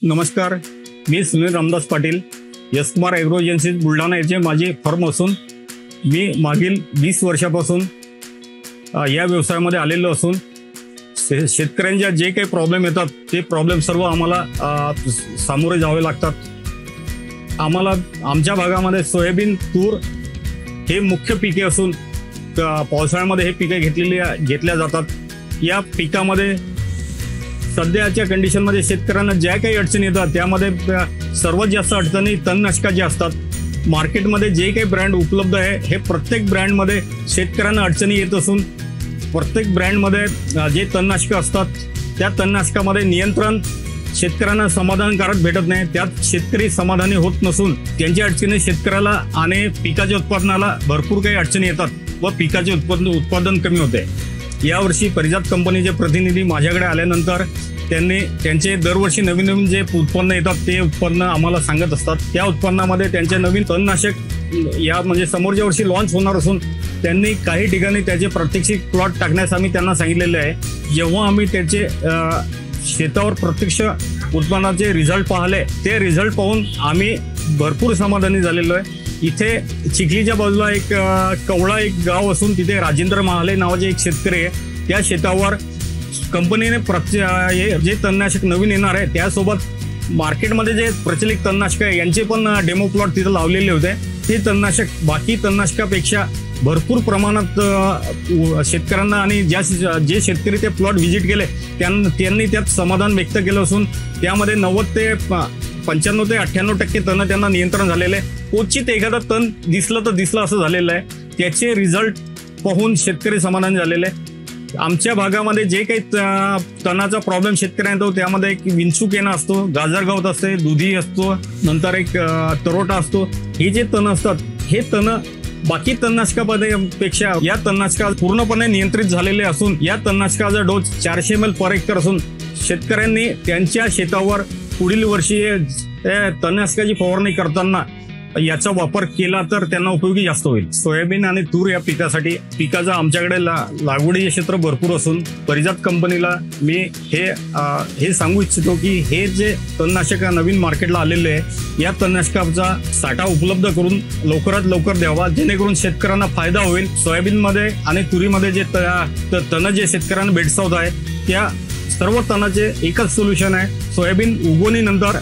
नमस्कार, मी Sunil Ramdas Patil, Yash Kumar agro agencies Buldhana येथे माझी फर्म असून मी मागील 20 वर्षापासून या व्यवसायामध्ये आलेलो असून शेतकऱ्यांच्या जे काही प्रॉब्लेम येतात ते प्रॉब्लेम सर्व आम्हाला सामोरे जावे लागतात। आम्हाला आमच्या भागामध्ये सोयाबीन, तूर हे मुख्य पिके असून पावसाळ्यामध्ये हे पिके घेतल्या जातात। या पिकामध्ये सध्याच्या कंडिशनमध्ये शेतकऱ्यांना ज्या काही अडचणी येतात त्यामध्ये सर्वात जास्त अडचणी तणनाशकाच्या असतात। मार्केटमध्ये जे काही ब्रँड उपलब्ध आहे हे प्रत्येक ब्रँडमध्ये शेतकऱ्यांना अडचणी येत असून प्रत्येक ब्रँडमध्ये जे तणनाशकं असतात त्या तणनाशकामध्ये नियंत्रण शेतकऱ्यांना समाधानकारक भेटत नाही। त्यात शेतकरी समाधानी होत नसून त्यांच्या अडचणी शेतकऱ्याला आणि पिकाच्या उत्पादनाला भरपूर काही अडचणी येतात व पिकाचे उत्पादन कमी होते। यावर्षी परिजात कंपनीचे प्रतिनिधी माझ्याकडे आल्यानंतर त्यांनी त्यांचे दरवर्षी नवीन जे उत्पन्न येतात ते उत्पन्न आम्हाला सांगत असतात। त्या उत्पन्नामध्ये त्यांचे नवीन तणनाशक या म्हणजे समोरच्या वर्षी लॉन्च होणार असून त्यांनी काही ठिकाणी त्याचे प्रात्यक्षिक प्लॉट टाकण्यास आम्ही त्यांना सांगितलेले आहे। जेव्हा आम्ही त्याचे शेतावर प्रत्यक्ष उत्पन्नाचे रिझल्ट पाहिले ते रिझल्ट पाहून आम्ही भरपूर समाधानी झालेलो आहे। इथे चिखलीच्या बाजूला एक कवळा एक गाव असून तिथे राजेंद्र महाले नावाचे एक शेतकरी आहे। त्या शेतावर कंपनीने जे तणनाशक नवीन येणार आहे त्यासोबत मार्केटमध्ये जे प्रचलित तणनाशक आहे यांचे पण डेमो प्लॉट तिथे लावलेले होते। ते तणनाशक बाकी तणनाशकापेक्षा भरपूर प्रमाणात शेतकऱ्यांना आणि जे शेतकरी ते प्लॉट व्हिजिट केले त्यांनी त्यात समाधान व्यक्त केलं असून त्यामध्ये 90 ते 95 ते 98% तण त्यांना नियंत्रण झालेलं आहे। क्वचित एखादा तण दिसलं तर दिसलं असं झालेलं आहे। त्याचे रिझल्ट पाहून शेतकरी समाधान झालेले आहे। आमच्या भागामध्ये जे काही तणाचा प्रॉब्लेम शेतकऱ्यांना येतो त्यामध्ये एक विंचुकेना असतो, गाजरगावत असते, दुधी असतो, नंतर एक तरोटा असतो। हे जे तण असतात हे तण बाकी तणनाशकापेक्षा या तणनाशका पूर्णपणे नियंत्रित झालेले असून या तणनाशकाचा डोस 400 ml पर एकर असून शेतकऱ्यांनी त्यांच्या शेतावर पुढील वर्षी तणनाशकाची फवारणी करताना याचा वापर केला तर त्यांना उपयोगी जास्त होईल। सोयाबीन आणि तूर या पिकाचं आमच्याकडे लागवडीचे क्षेत्र भरपूर असून परिजात कंपनीला मी हे सांगू इच्छितो की हे जे तणनाशक नवीन मार्केटला आलेले आहे या तणनाशकाचा साठा उपलब्ध करून लवकरात लवकर द्यावा जेणेकरून शेतकऱ्यांना फायदा होईल। सोयाबीनमध्ये आणि तुरीमध्ये जे तण जे शेतकऱ्यांना भेडसावत आहे त्या सर्व तणाचे एकच सोल्युशन आहे। सोयाबीन उगवणीनंतर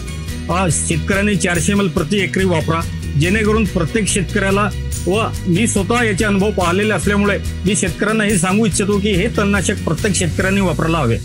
शेतकऱ्यांनी 400 ml प्रति एकरी वापरा जेणेकरून प्रत्येक शेतकऱ्याला व मी स्वतः याचे अनुभव पाहिलेले असल्यामुळे मी शेतकऱ्यांना हे सांगू इच्छितो की हे तणनाशक प्रत्येक शेतकऱ्यांनी वापरायला हवे।